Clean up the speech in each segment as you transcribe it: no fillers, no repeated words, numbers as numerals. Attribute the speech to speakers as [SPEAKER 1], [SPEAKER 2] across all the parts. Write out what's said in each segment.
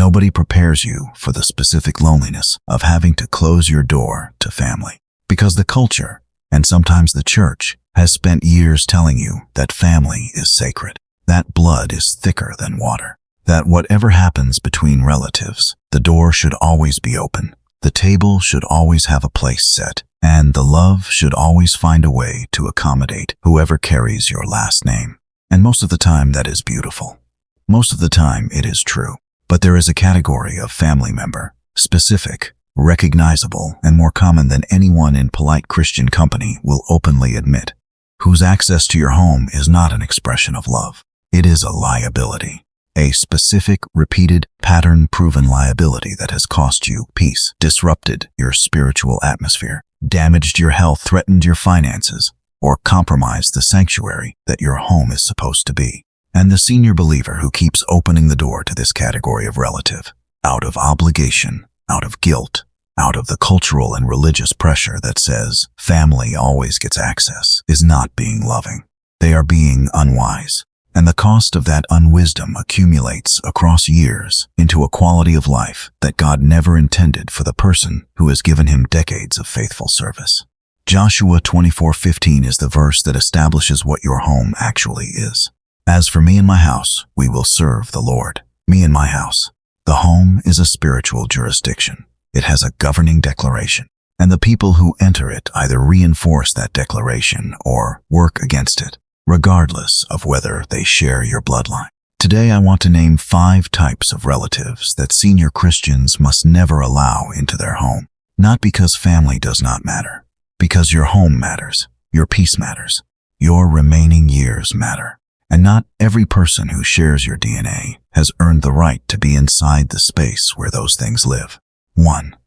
[SPEAKER 1] nobody prepares you for the specific loneliness of having to close your door to family. Because the culture, and sometimes the church, has spent years telling you that family is sacred, that blood is thicker than water, that whatever happens between relatives, the door should always be open, the table should always have a place set, and the love should always find a way to accommodate whoever carries your last name. And most of the time that is beautiful. Most of the time it is true. But there is a category of family member, specific, recognizable, and more common than anyone in polite Christian company will openly admit, whose access to your home is not an expression of love. It is a liability. A specific, repeated, pattern-proven liability that has cost you peace, disrupted your spiritual atmosphere, damaged your health, threatened your finances, or compromised the sanctuary that your home is supposed to be. And the senior believer who keeps opening the door to this category of relative, out of obligation, out of guilt, out of the cultural and religious pressure that says family always gets access, is not being loving. They are being unwise. And the cost of that unwisdom accumulates across years into a quality of life that God never intended for the person who has given him decades of faithful service. Joshua 24:15 is the verse that establishes what your home actually is. As for me and my house, we will serve the Lord. Me and my house. The home is a spiritual jurisdiction. It has a governing declaration, and the people who enter it either reinforce that declaration or work against it, regardless of whether they share your bloodline. Today I want to name 5 types of relatives that senior Christians must never allow into their home. Not because family does not matter, because your home matters, your peace matters, your remaining years matter. And not every person who shares your DNA has earned the right to be inside the space where those things live. 1.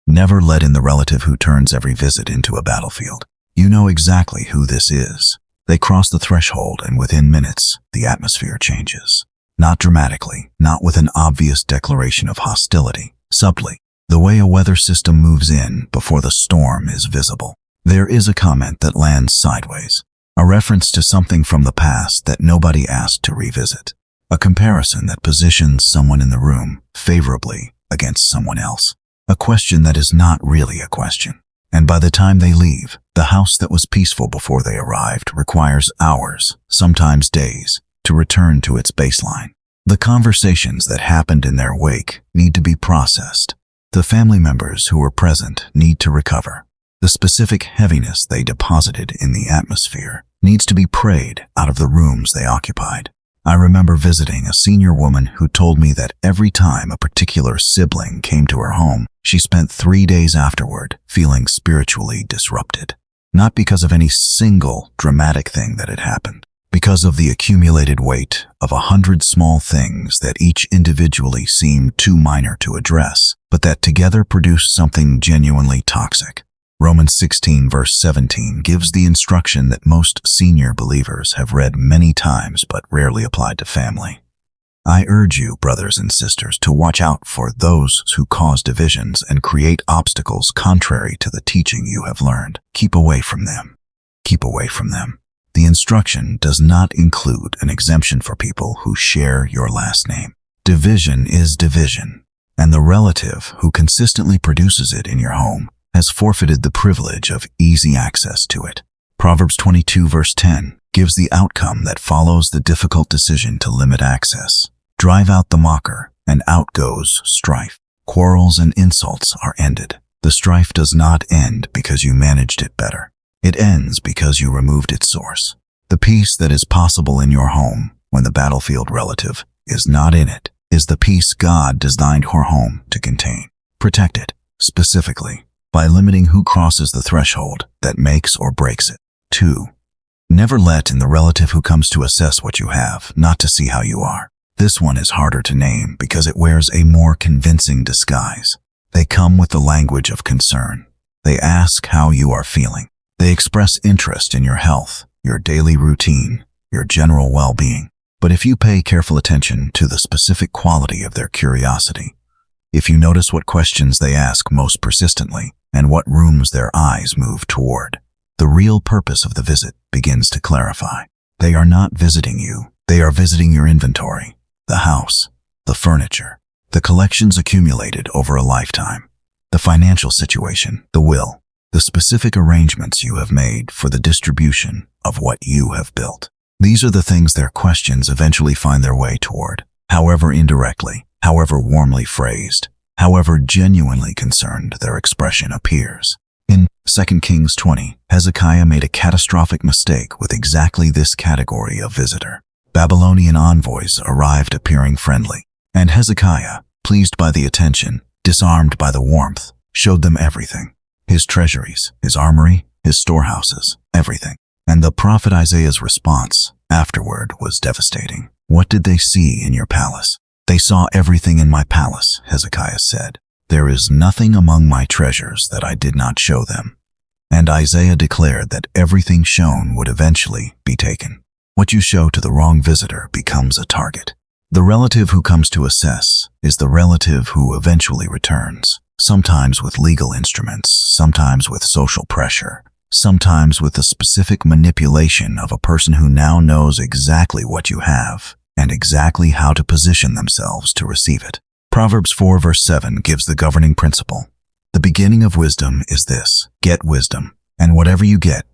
[SPEAKER 1] Never let in the relative who turns every visit into a battlefield. You know exactly who this is. They cross the threshold, and within minutes, the atmosphere changes. Not dramatically, not with an obvious declaration of hostility, subtly, the way a weather system moves in before the storm is visible. There is a comment that lands sideways, a reference to something from the past that nobody asked to revisit, a comparison that positions someone in the room favorably against someone else, a question that is not really a question. And by the time they leave, the house that was peaceful before they arrived requires hours, sometimes days, to return to its baseline. The conversations that happened in their wake need to be processed. The family members who were present need to recover. The specific heaviness they deposited in the atmosphere needs to be prayed out of the rooms they occupied. I remember visiting a senior woman who told me that every time a particular sibling came to her home, she spent 3 days afterward feeling spiritually disrupted. Not because of any single dramatic thing that had happened, because of the accumulated weight of 100 small things that each individually seemed too minor to address, but that together produced something genuinely toxic. Romans 16 verse 17 gives the instruction that most senior believers have read many times but rarely applied to family. I urge you, brothers and sisters, to watch out for those who cause divisions and create obstacles contrary to the teaching you have learned. Keep away from them. Keep away from them. The instruction does not include an exemption for people who share your last name. Division is division, and the relative who consistently produces it in your home has forfeited the privilege of easy access to it. Proverbs 22 verse 10 gives the outcome that follows the difficult decision to limit access. Drive out the mocker, and out goes strife. Quarrels and insults are ended. The strife does not end because you managed it better. It ends because you removed its source. The peace that is possible in your home when the battlefield relative is not in it is the peace God designed your home to contain. Protect it, specifically, by limiting who crosses the threshold that makes or breaks it. 2. Never let in the relative who comes to assess what you have, not to see how you are. This one is harder to name because it wears a more convincing disguise. They come with the language of concern. They ask how you are feeling. They express interest in your health, your daily routine, your general well-being. But if you pay careful attention to the specific quality of their curiosity, if you notice what questions they ask most persistently and what rooms their eyes move toward, the real purpose of the visit begins to clarify. They are not visiting you. They are visiting your inventory, the house, the furniture, the collections accumulated over a lifetime, the financial situation, the will, the specific arrangements you have made for the distribution of what you have built. These are the things their questions eventually find their way toward, however indirectly, however warmly phrased, however genuinely concerned their expression appears. In 2 Kings 20, Hezekiah made a catastrophic mistake with exactly this category of visitor. Babylonian envoys arrived appearing friendly, and Hezekiah, pleased by the attention, disarmed by the warmth, showed them everything. His treasuries, his armory, his storehouses, everything. And the prophet Isaiah's response afterward was devastating. What did they see in your palace? They saw everything in my palace, Hezekiah said. There is nothing among my treasures that I did not show them. And Isaiah declared that everything shown would eventually be taken. What you show to the wrong visitor becomes a target. The relative who comes to assess is the relative who eventually returns, sometimes with legal instruments, sometimes with social pressure, sometimes with the specific manipulation of a person who now knows exactly what you have and exactly how to position themselves to receive it. Proverbs 4 verse 7 gives the governing principle. The beginning of wisdom is this: get wisdom, and whatever you get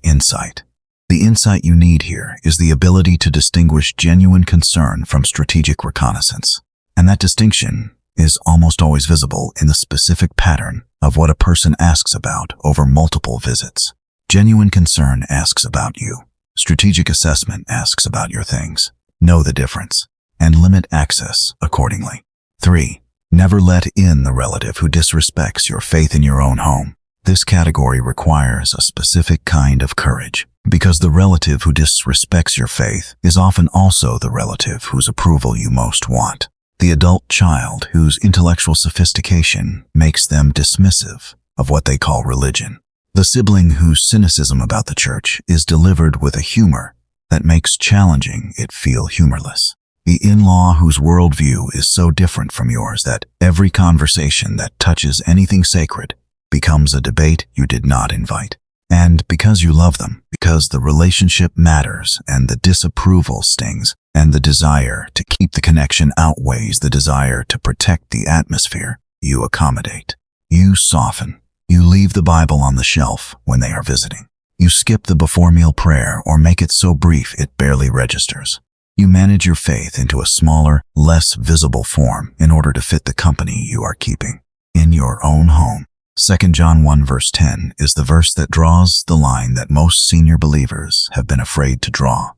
[SPEAKER 1] insight. The insight you need here is the ability to distinguish genuine concern from strategic reconnaissance. And that distinction is almost always visible in the specific pattern of what a person asks about over multiple visits. Genuine concern asks about you. Strategic assessment asks about your things. Know the difference, and limit access accordingly. 3. Never let in the relative who disrespects your faith in your own home. This category requires a specific kind of courage, because the relative who disrespects your faith is often also the relative whose approval you most want. The adult child whose intellectual sophistication makes them dismissive of what they call religion. The sibling whose cynicism about the church is delivered with a humor that makes challenging it feel humorless. The in-law whose worldview is so different from yours that every conversation that touches anything sacred becomes a debate you did not invite. And because you love them, because the relationship matters and the disapproval stings, and the desire to keep the connection outweighs the desire to protect the atmosphere, you accommodate. You soften. You leave the Bible on the shelf when they are visiting. You skip the before-meal prayer or make it so brief it barely registers. You manage your faith into a smaller, less visible form in order to fit the company you are keeping in your own home. 2 John 1 verse 10 is the verse that draws the line that most senior believers have been afraid to draw.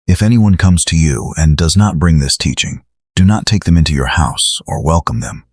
[SPEAKER 1] If anyone comes to you and does not bring this teaching, do not take them into your house or welcome them.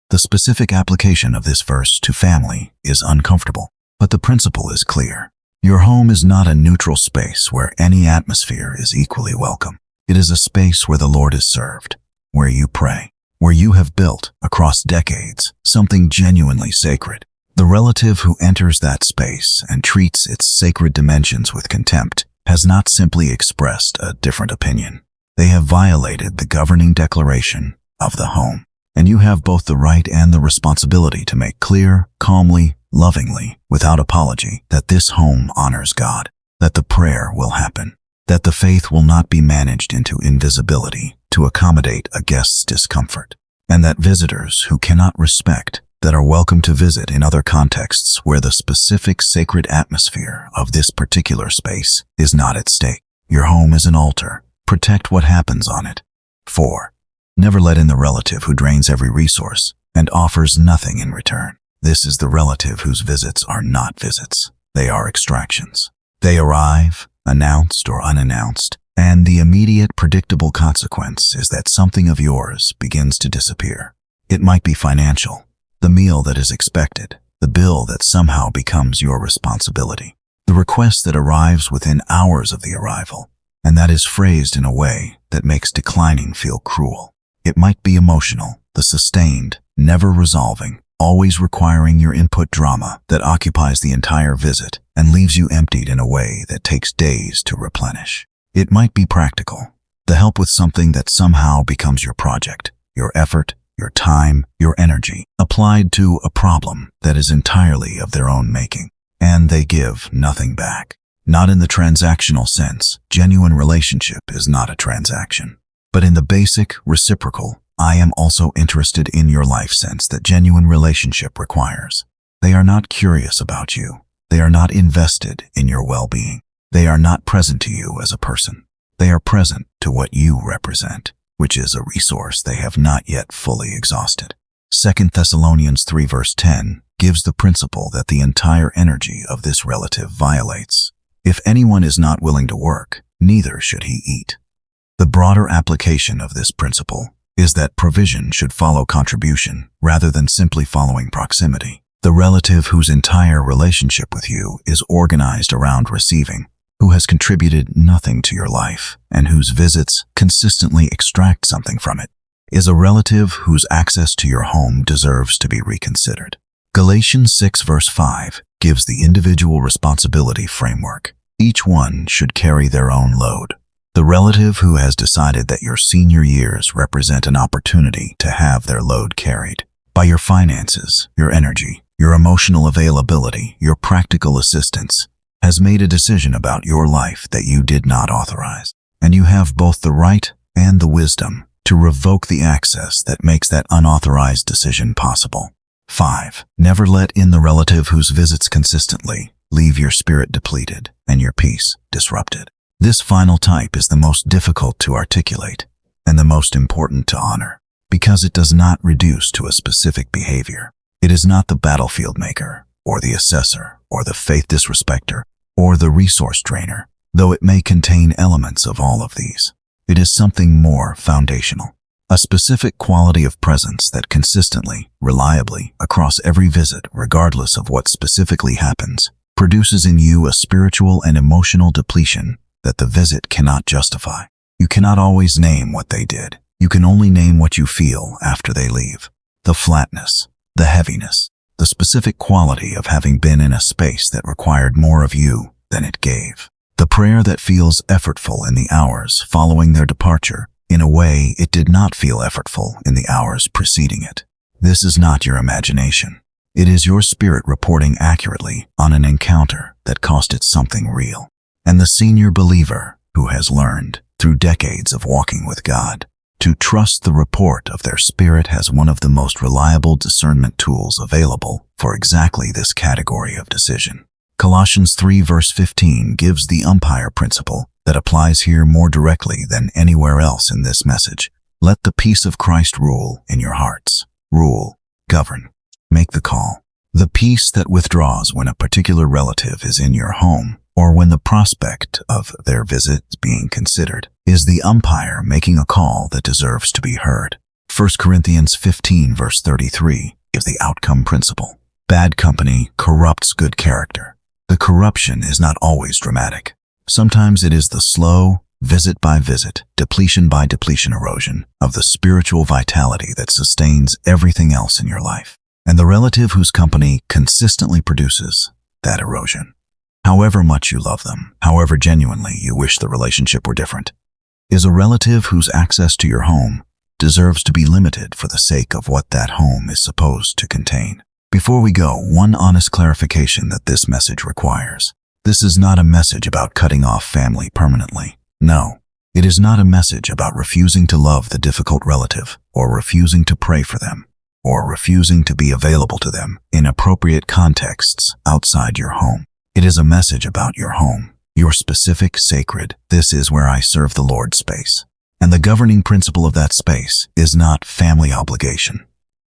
[SPEAKER 1] The specific application of this verse to family is uncomfortable, but the principle is clear. Your home is not a neutral space where any atmosphere is equally welcome. It is a space where the Lord is served, where you pray, where you have built, across decades, something genuinely sacred. The relative who enters that space and treats its sacred dimensions with contempt has not simply expressed a different opinion. They have violated the governing declaration of the home. And you have both the right and the responsibility to make clear, calmly, lovingly, without apology, that this home honors God, that the prayer will happen, that the faith will not be managed into invisibility to accommodate a guest's discomfort, and that visitors who cannot respect, that are welcome to visit in other contexts where the specific sacred atmosphere of this particular space is not at stake. Your home is an altar. Protect what happens on it. 4. Never let in the relative who drains every resource and offers nothing in return. This is the relative whose visits are not visits. They are extractions. They arrive, announced or unannounced, and the immediate predictable consequence is that something of yours begins to disappear. It might be financial, the meal that is expected, the bill that somehow becomes your responsibility, the request that arrives within hours of the arrival, and that is phrased in a way that makes declining feel cruel. It might be emotional, the sustained, never resolving, always requiring your input drama that occupies the entire visit and leaves you emptied in a way that takes days to replenish. It might be practical, the help with something that somehow becomes your project, your effort, your time, your energy, applied to a problem that is entirely of their own making, and they give nothing back. Not in the transactional sense. Genuine relationship is not a transaction. But in the basic, reciprocal, I am also interested in your life sense that genuine relationship requires. They are not curious about you. They are not invested in your well-being. They are not present to you as a person. They are present to what you represent, which is a resource they have not yet fully exhausted. 2 Thessalonians 3 verse 10 gives the principle that the entire energy of this relative violates. If anyone is not willing to work, neither should he eat. The broader application of this principle is that provision should follow contribution rather than simply following proximity. The relative whose entire relationship with you is organized around receiving, who has contributed nothing to your life, and whose visits consistently extract something from it, is a relative whose access to your home deserves to be reconsidered. Galatians 6 verse 5 gives the individual responsibility framework. Each one should carry their own load. The relative who has decided that your senior years represent an opportunity to have their load carried by your finances, your energy, your emotional availability, your practical assistance, has made a decision about your life that you did not authorize. And you have both the right and the wisdom to revoke the access that makes that unauthorized decision possible. 5. Never let in the relative whose visits consistently leave your spirit depleted and your peace disrupted. This final type is the most difficult to articulate and the most important to honor, because it does not reduce to a specific behavior. It is not the battlefield maker, or the assessor, or the faith disrespecter, or the resource drainer, though it may contain elements of all of these. It is something more foundational, a specific quality of presence that consistently, reliably, across every visit, regardless of what specifically happens, produces in you a spiritual and emotional depletion that the visit cannot justify. You cannot always name what they did. You can only name what you feel after they leave. The flatness, the heaviness, the specific quality of having been in a space that required more of you than it gave. The prayer that feels effortful in the hours following their departure, in a way it did not feel effortful in the hours preceding it. This is not your imagination. It is your spirit reporting accurately on an encounter that cost it something real. And the senior believer who has learned, through decades of walking with God, to trust the report of their spirit has one of the most reliable discernment tools available for exactly this category of decision. Colossians 3 verse 15 gives the umpire principle that applies here more directly than anywhere else in this message. Let the peace of Christ rule in your hearts. Rule, govern, make the call. The peace that withdraws when a particular relative is in your home, or when the prospect of their visit is being considered, is the umpire making a call that deserves to be heard. 1 Corinthians 15 verse 33 gives the outcome principle. Bad company corrupts good character. The corruption is not always dramatic. Sometimes it is the slow, visit by visit, depletion by depletion erosion of the spiritual vitality that sustains everything else in your life. And the relative whose company consistently produces that erosion, however much you love them, however genuinely you wish the relationship were different, is a relative whose access to your home deserves to be limited for the sake of what that home is supposed to contain. Before we go, one honest clarification that this message requires. This is not a message about cutting off family permanently. No, it is not a message about refusing to love the difficult relative, or refusing to pray for them, or refusing to be available to them in appropriate contexts outside your home. It is a message about your home, your specific, sacred, this is where I serve the Lord space. And the governing principle of that space is not family obligation.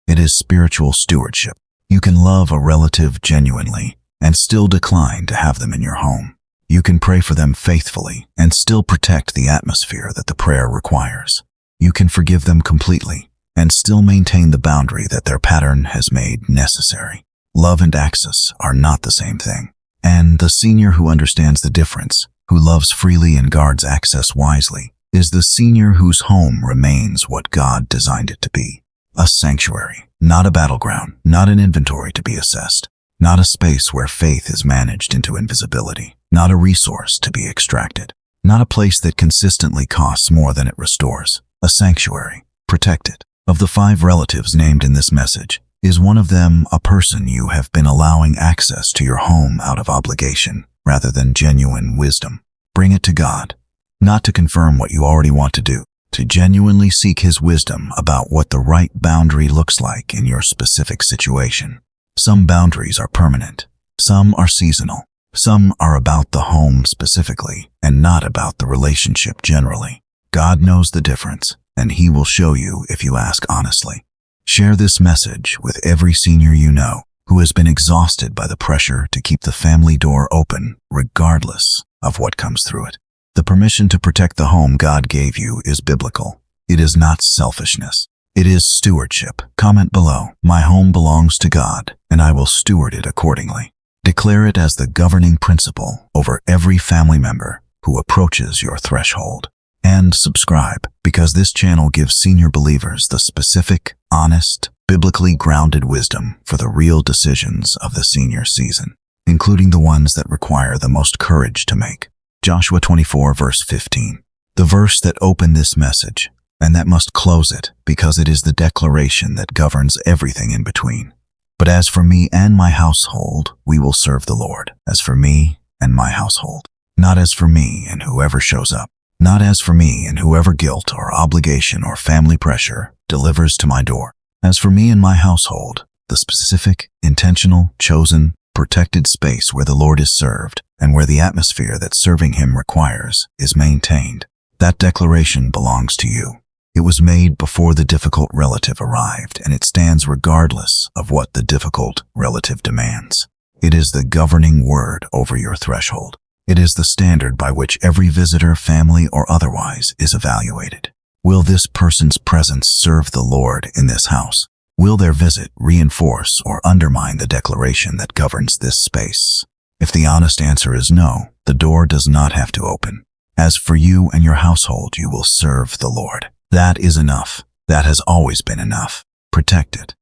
[SPEAKER 1] It is spiritual stewardship. You can love a relative genuinely and still decline to have them in your home. You can pray for them faithfully and still protect the atmosphere that the prayer requires. You can forgive them completely and still maintain the boundary that their pattern has made necessary. Love and access are not the same thing. And the senior who understands the difference, who loves freely and guards access wisely, is the senior whose home remains what God designed it to be. A sanctuary, not a battleground, not an inventory to be assessed, not a space where faith is managed into invisibility, not a resource to be extracted, not a place that consistently costs more than it restores. A sanctuary, protected. Of the 5 relatives named in this message, is one of them a person you have been allowing access to your home out of obligation rather than genuine wisdom? Bring it to God, not to confirm what you already want to do, to genuinely seek His wisdom about what the right boundary looks like in your specific situation. Some boundaries are permanent. Some are seasonal. Some are about the home specifically and not about the relationship generally. God knows the difference, and He will show you if you ask honestly. Share this message with every senior you know who has been exhausted by the pressure to keep the family door open regardless of what comes through it. The permission to protect the home God gave you is biblical. It is not selfishness. It is stewardship. Comment below, "My home belongs to God, and I will steward it accordingly." Declare it as the governing principle over every family member who approaches your threshold. And subscribe, because this channel gives senior believers the specific, honest, biblically grounded wisdom for the real decisions of the senior season, including the ones that require the most courage to make. Joshua 24 verse 15. The verse that opened this message, and that must close it, because it is the declaration that governs everything in between. "But as for me and my household, we will serve the Lord. As for me and my household." Not as for me and whoever shows up. Not as for me and whoever guilt or obligation or family pressure delivers to my door. As for me and my household, the specific, intentional, chosen, protected space where the Lord is served and where the atmosphere that serving Him requires is maintained. That declaration belongs to you. It was made before the difficult relative arrived, and it stands regardless of what the difficult relative demands. It is the governing word over your threshold. It is the standard by which every visitor, family, or otherwise is evaluated. Will this person's presence serve the Lord in this house? Will their visit reinforce or undermine the declaration that governs this space? If the honest answer is no, the door does not have to open. As for you and your household, you will serve the Lord. That is enough. That has always been enough. Protect it.